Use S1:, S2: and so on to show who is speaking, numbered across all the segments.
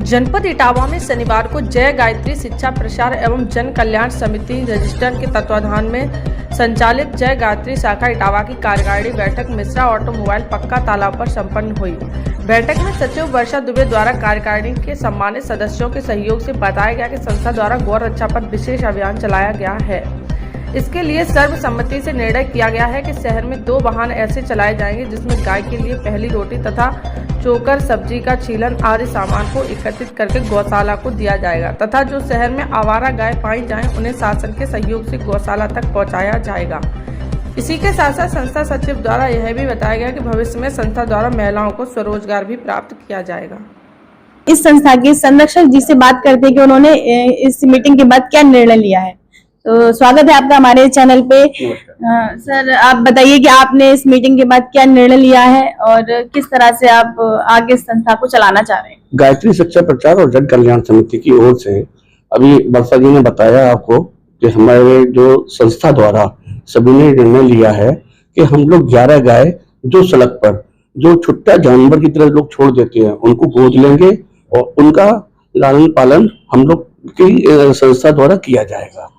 S1: जनपद इटावा में शनिवार को जय गायत्री शिक्षा प्रसार एवं जन कल्याण समिति रजिस्टर के तत्वाधान में संचालित जय गायत्री शाखा इटावा की कार्यकारिणी बैठक मिश्रा ऑटोमोबाइल पक्का तालाब पर संपन्न हुई। बैठक में सचिव वर्षा दुबे द्वारा कार्यकारिणी के सम्मानित सदस्यों के सहयोग से बताया गया कि संस्था द्वारा गौ रक्षा पर विशेष अभियान चलाया गया है। इसके लिए सर्वसम्मति से निर्णय किया गया है कि शहर में 2 वाहन ऐसे चलाए जाएंगे जिसमें गाय के लिए पहली रोटी तथा चोकर, सब्जी का छीलन आदि सामान को एकत्रित करके गौशाला को दिया जाएगा तथा जो शहर में आवारा गाय पाई जाएं उन्हें शासन के सहयोग से गौशाला तक पहुंचाया जाएगा। इसी के साथ साथ संस्था सचिव द्वारा यह भी बताया गया कि भविष्य में संस्था द्वारा महिलाओं को स्वरोजगार भी प्राप्त किया जाएगा।
S2: इस संस्था के संरक्षक जी से बात करते हैं कि उन्होंने इस मीटिंग के बाद क्या निर्णय लिया है। तो स्वागत है आपका हमारे चैनल पे। सर, आप बताइए कि आपने इस मीटिंग के बाद क्या निर्णय लिया है और किस तरह से आप आगे संस्था को चलाना चाह रहे हैं।
S3: गायत्री शिक्षा प्रचार और जन कल्याण समिति की ओर से अभी वर्षा जी ने बताया आपको कि हमारे जो संस्था द्वारा सभी ने निर्णय लिया है कि हम लोग 11 गाय जो सड़क पर जो छुट्टा जानवर की तरह लोग छोड़ देते हैं उनको गोद लेंगे और उनका लालन पालन हम लोग की संस्था द्वारा किया जाएगा।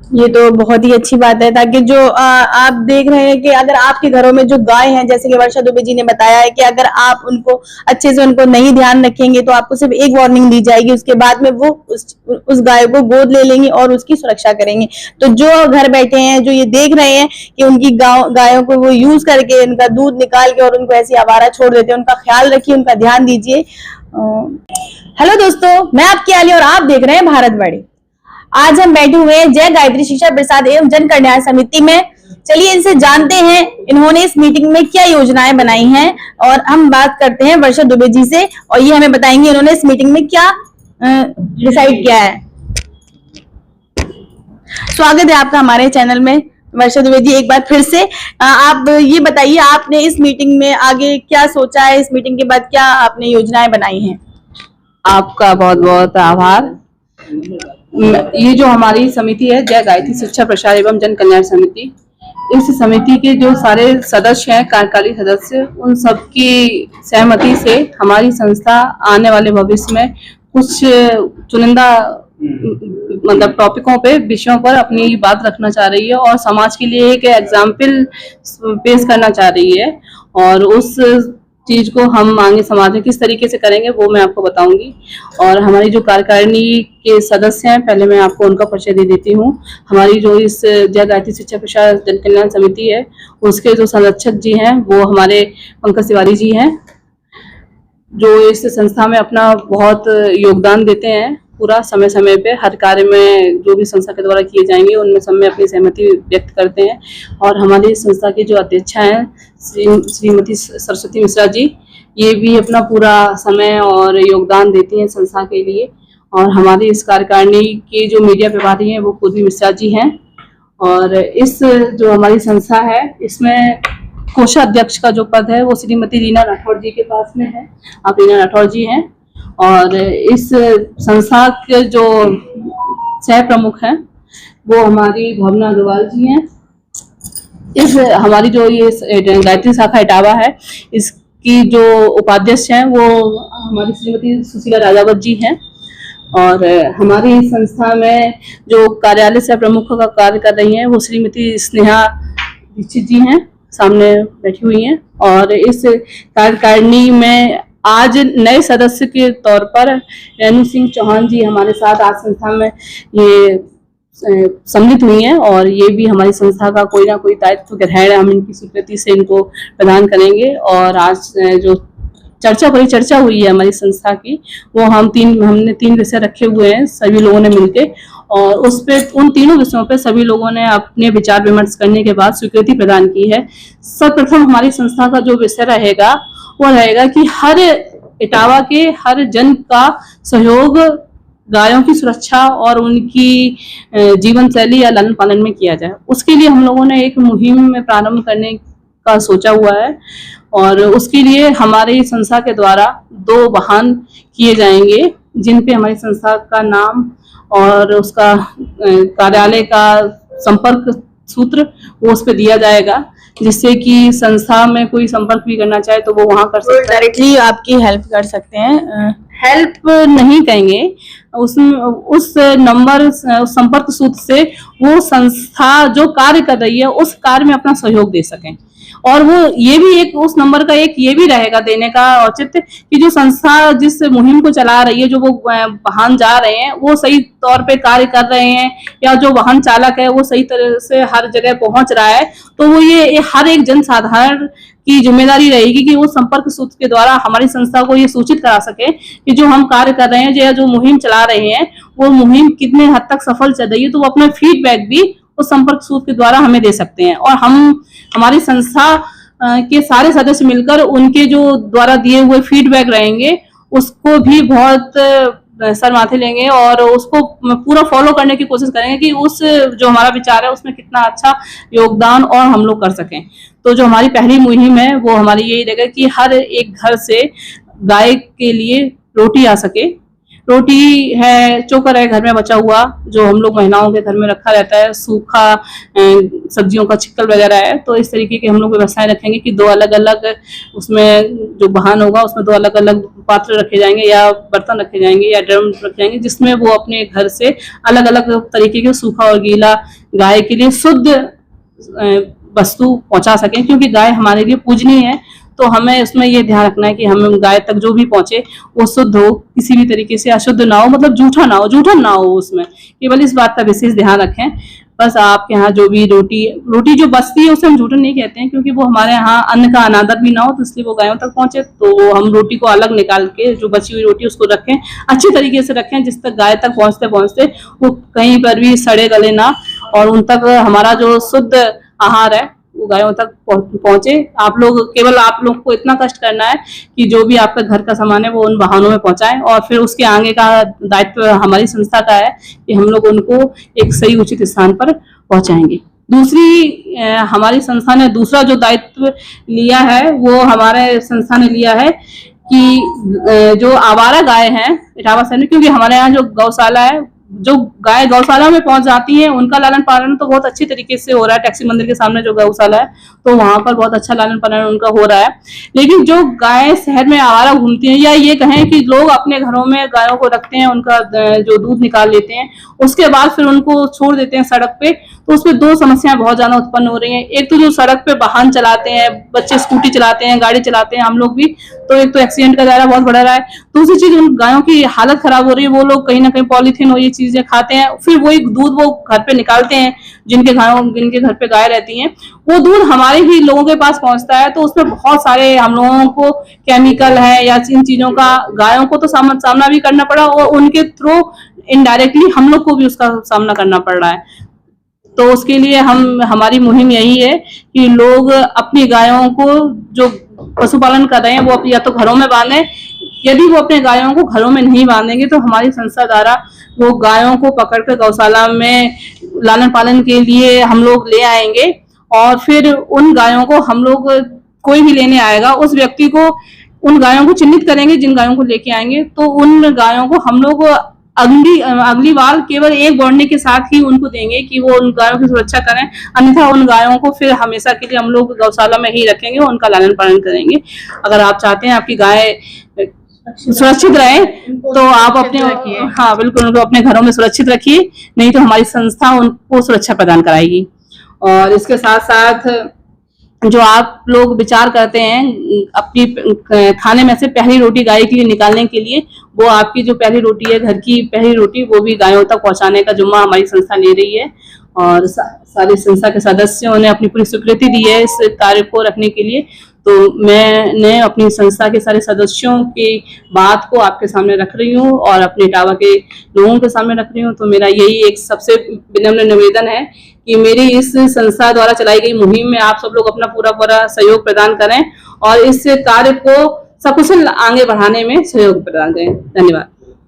S2: ये तो बहुत ही अच्छी बात है, ताकि जो आप देख रहे हैं कि अगर आपके घरों में जो गाय हैं, जैसे कि वर्षा दुबे जी ने बताया है कि अगर आप उनको अच्छे से उनको नहीं ध्यान रखेंगे तो आपको सिर्फ एक वार्निंग दी जाएगी, उसके बाद में वो उस गाय को गोद ले लेंगी और उसकी सुरक्षा करेंगे। तो जो घर बैठे हैं, जो ये देख रहे हैं कि उनकी गायों को वो यूज करके उनका दूध निकाल के और उनको ऐसी आवारा छोड़ देते हैं, उनका ख्याल रखिए, उनका ध्यान दीजिए। हेलो दोस्तों, मैं आपकी आली और आप देख रहे हैं भारतवाणी। आज हम बैठे हुए हैं जय गायत्री शिक्षा प्रसार एवं जन कल्याण समिति में। चलिए इनसे जानते हैं इन्होंने इस मीटिंग में क्या योजनाएं बनाई हैं और हम बात करते हैं वर्षा दुबे जी से और ये हमें बताएंगे इन्होंने इस मीटिंग में क्या डिसाइड किया है। स्वागत है आपका हमारे चैनल में वर्षा दुबे जी। एक बार फिर से आप ये बताइए, आपने इस मीटिंग में आगे क्या सोचा है, इस मीटिंग के बाद क्या आपने योजनाएं बनाई हैं।
S4: आपका बहुत बहुत आभार। ये जो हमारी समिति है जय गायत्री शिक्षा प्रसार एवं जन कल्याण समिति, इस समिति के जो सारे सदस्य हैं, कार्यकारी सदस्य, उन सबकी सहमति से हमारी संस्था आने वाले भविष्य में कुछ चुनिंदा मतलब टॉपिकों पे, विषयों पर अपनी बात रखना चाह रही है और समाज के लिए एक एग्जाम्पल पेश करना चाह रही है। और उस चीज को हम आगे समाज में किस तरीके से करेंगे वो मैं आपको बताऊंगी। और हमारी जो कार्यकारिणी के सदस्य हैं, पहले मैं आपको उनका परिचय दे देती हूँ। हमारी जो इस जय गायत्री शिक्षा प्रसार जन कल्याण समिति है, उसके जो संरक्षक जी हैं वो हमारे पंकज तिवारी जी हैं, जो इस संस्था में अपना बहुत योगदान देते हैं। पूरा समय समय पे हर कार्य में जो भी संस्था के द्वारा किए जाएंगे उनमें सब में अपनी सहमति व्यक्त करते हैं। और हमारी संस्था की जो अध्यक्षा हैं श्रीमती सरस्वती मिश्रा जी, ये भी अपना पूरा समय और योगदान देती हैं संस्था के लिए। और हमारी इस कार्यकारिणी की जो मीडिया प्रभारी हैं वो पूर्वी मिश्रा जी हैं। और इस जो हमारी संस्था है इसमें कोषाध्यक्ष का जो पद है वो श्रीमती रीना राठौड़ जी के पास में है। आप रीना राठौड़ जी हैं। और इस संस्था के जो सह प्रमुख हैं वो हमारी भावना अग्रवाल जी हैं। इस हमारी जो ये गायत्री शाखा इटावा है, इसकी जो उपाध्यक्ष हैं वो हमारी श्रीमती सुशीला राजावत जी हैं। और हमारी संस्था में जो कार्यालय सह प्रमुख का कार्य कर रही हैं वो श्रीमती स्नेहा दीक्षित जी हैं, सामने बैठी हुई हैं। और इस कार्यकारिणी में आज नए सदस्य के तौर पर रेणु सिंह चौहान जी हमारे साथ आज संस्था में ये सम्मिलित हुई हैं और ये भी हमारी संस्था का कोई ना कोई दायित्व ग्रहण हम इनकी स्वीकृति से इनको प्रदान करेंगे। और आज जो परिचर्चा हुई है हमारी संस्था की, वो हमने 3 विषय रखे हुए हैं सभी लोगों ने मिलके, और उस पे उन तीनों विषयों पे सभी लोगों ने अपने विचार विमर्श करने के बाद स्वीकृति प्रदान की है। सर्वप्रथम हमारी संस्था का जो विषय रहेगा वो रहेगा कि हर इटावा के हर जन का सहयोग गायों की सुरक्षा और उनकी जीवन शैली या लालन पालन में किया जाए। उसके लिए हम लोगों ने एक मुहिम में प्रारंभ करने का सोचा हुआ है और उसके लिए हमारी संस्था के द्वारा 2 वाहन किए जाएंगे जिन पे हमारी संस्था का नाम और उसका कार्यालय का संपर्क सूत्र वो उस पर दिया जाएगा, जिससे कि संस्था में कोई संपर्क भी करना चाहे तो वो वहाँ कर सकता है।
S2: डायरेक्टली आपकी हेल्प कर सकते हैं।
S4: हेल्प नहीं कहेंगे, उस नंबर संपर्क सूत्र से वो संस्था जो कार्य कर रही है उस कार्य में अपना सहयोग दे सकें। और वो ये भी एक उस नंबर का एक ये भी रहेगा देने का औचित्य कि जो संस्था जिस मुहिम को चला रही है, जो वो वाहन जा रहे हैं वो सही तौर पे कार्य कर रहे हैं, या जो वाहन चालक है वो सही तरह से हर जगह पहुंच रहा है, तो वो ये हर एक जनसाधारण की जिम्मेदारी रहेगी कि वो संपर्क सूत्र के द्वारा हमारी संस्था को ये सूचित करा सके कि जो हम कार्य कर रहे हैं या जो मुहिम चला रहे हैं वो मुहिम कितने हद तक सफल चल रही है। तो वो अपना फीडबैक भी उस संपर्क सूत्र के द्वारा हमें दे सकते हैं, और हम हमारी संस्था के सारे सदस्य मिलकर उनके जो द्वारा दिए हुए फीडबैक रहेंगे उसको भी बहुत सर माथे लेंगे और उसको पूरा फॉलो करने की कोशिश करेंगे कि उस जो हमारा विचार है उसमें कितना अच्छा योगदान और हम लोग कर सकें। तो जो हमारी पहली मुहिम है वो हमारी यही रहेगा कि हर एक घर से गाय के लिए रोटी आ सके। रोटी है, चोकर है घर में बचा हुआ जो हम लोग महिलाओं के घर में रखा रहता है, सूखा सब्जियों का छिक्कल वगैरह है, तो इस तरीके के हम लोग व्यवस्थाएं रखेंगे कि दो अलग अलग उसमें जो वाहन होगा उसमें दो अलग अलग पात्र रखे जाएंगे या बर्तन रखे जाएंगे या ड्रम रखे जाएंगे, जिसमें वो अपने घर से अलग अलग तरीके के सूखा और गीला गाय के लिए शुद्ध वस्तु पहुंचा सकें, क्योंकि गाय हमारे लिए पूजनीय है। तो हमें उसमें ये ध्यान रखना है कि हम गाय तक जो भी पहुंचे वो शुद्ध हो, किसी भी तरीके से अशुद्ध ना हो, मतलब जूठा ना हो उसमें, केवल इस बात का विशेष ध्यान रखें। बस आपके यहाँ जो भी रोटी जो बचती है उसे हम जूठन नहीं कहते हैं, क्योंकि वो हमारे यहाँ अन्न का अनादर भी ना हो, तो इसलिए वो गायों तक पहुंचे। तो हम रोटी को अलग निकाल के जो बची हुई रोटी उसको रखें, अच्छी तरीके से रखें, जिस तक गाय तक पहुंचते पहुंचते वो कहीं पर भी सड़े गले ना, और उन तक हमारा जो शुद्ध आहार है वो गायों तक पहुंचे। आप लोग को इतना कष्ट करना है कि जो भी आपका घर का सामान है वो उन वाहनों में पहुंचाएं, और फिर उसके आगे का दायित्व हमारी संस्था का है कि हम लोग उनको एक सही उचित स्थान पर पहुंचाएंगे। दूसरी हमारी संस्था ने दूसरा जो दायित्व लिया है वो हमारे संस्था ने लिया है कि जो आवारा गाय हैं इटावा शहर में, क्योंकि हमारे यहाँ जो गौशाला है, जो गाय गौशाला में पहुंच जाती हैं उनका लालन पालन तो बहुत अच्छी तरीके से हो रहा है। टैक्सी मंदिर के सामने जो गौशाला है तो वहां पर बहुत अच्छा लालन पालन उनका हो रहा है। लेकिन जो गाय शहर में आवारा घूमती हैं, या ये कहें कि लोग अपने घरों में गायों को रखते हैं, उनका जो दूध निकाल लेते हैं, उसके बाद फिर उनको छोड़ देते हैं सड़क पे, तो उसमें दो समस्याएं बहुत ज्यादा उत्पन्न हो रही हैं। एक तो जो सड़क पे वाहन चलाते हैं, बच्चे स्कूटी चलाते हैं, गाड़ी चलाते हैं, हम लोग भी, तो एक तो एक्सीडेंट का दायरा बहुत बढ़ रहा है। दूसरी चीज उन गायों की हालत खराब हो रही है, वो लोग कहीं ना कहीं पॉलीथीन और ये चीजें खाते हैं, फिर वही दूध वो घर पे निकालते हैं, जिनके घर पे गाय रहती हैं, वो दूध हमारे ही लोगों के पास पहुंचता है, तो उसमें बहुत सारे हम लोगों को केमिकल है या इन चीजों का गायों को तो सामना भी करना पड़ा, और उनके थ्रू इनडायरेक्टली हम लोग को भी उसका सामना करना पड़ रहा है। तो उसके लिए हमारी मुहिम यही है कि लोग अपनी गायों को जो पशुपालन कर रहे हैं वो या तो घरों में बांधें, यदि वो अपने गायों को घरों में नहीं बांधेंगे तो हमारी संस्था द्वारा वो गायों को पकड़कर गौशाला में लालन पालन के लिए हम लोग ले आएंगे, और फिर उन गायों को हम लोग, कोई भी लेने आएगा उस व्यक्ति को उन गायों को चिन्हित करेंगे, जिन गायों को लेके आएंगे, तो उन गायों को हम लोग अगली बार केवल एक बोर्डने के साथ ही उनको देंगे कि वो उन गायों की सुरक्षा करें, अन्यथा उन गायों को फिर हमेशा के लिए हम लोग गौशाला में ही रखेंगे, उनका लालन पालन करेंगे। अगर आप चाहते हैं आपकी गाय सुरक्षित रहे तो आप अपने, हाँ बिल्कुल, उनको अपने घरों में सुरक्षित रखिए, नहीं तो हमारी संस्था उनको सुरक्षा प्रदान कराएगी। और इसके साथ साथ जो आप लोग विचार करते हैं अपनी खाने में से पहली रोटी गाय के लिए निकालने के लिए, वो आपकी जो पहली रोटी है, घर की पहली रोटी, वो भी गायों तक पहुंचाने का जिम्मा हमारी संस्था ले रही है, और सारी संस्था के सदस्यों ने अपनी पूरी स्वीकृति दी है इस कार्य को रखने के लिए। तो मैंने अपनी संस्था के सारे सदस्यों की बात को आपके सामने रख रही हूँ और अपने इटावा के लोगों के सामने रख रही हूँ। तो मेरा यही एक सबसे विनम्र निवेदन है कि मेरी इस संस्था द्वारा चलाई गई मुहिम में आप सब लोग अपना पूरा सहयोग प्रदान करें और इस कार्य को सकुशल आगे बढ़ाने में सहयोग प्रदान करें। धन्यवाद।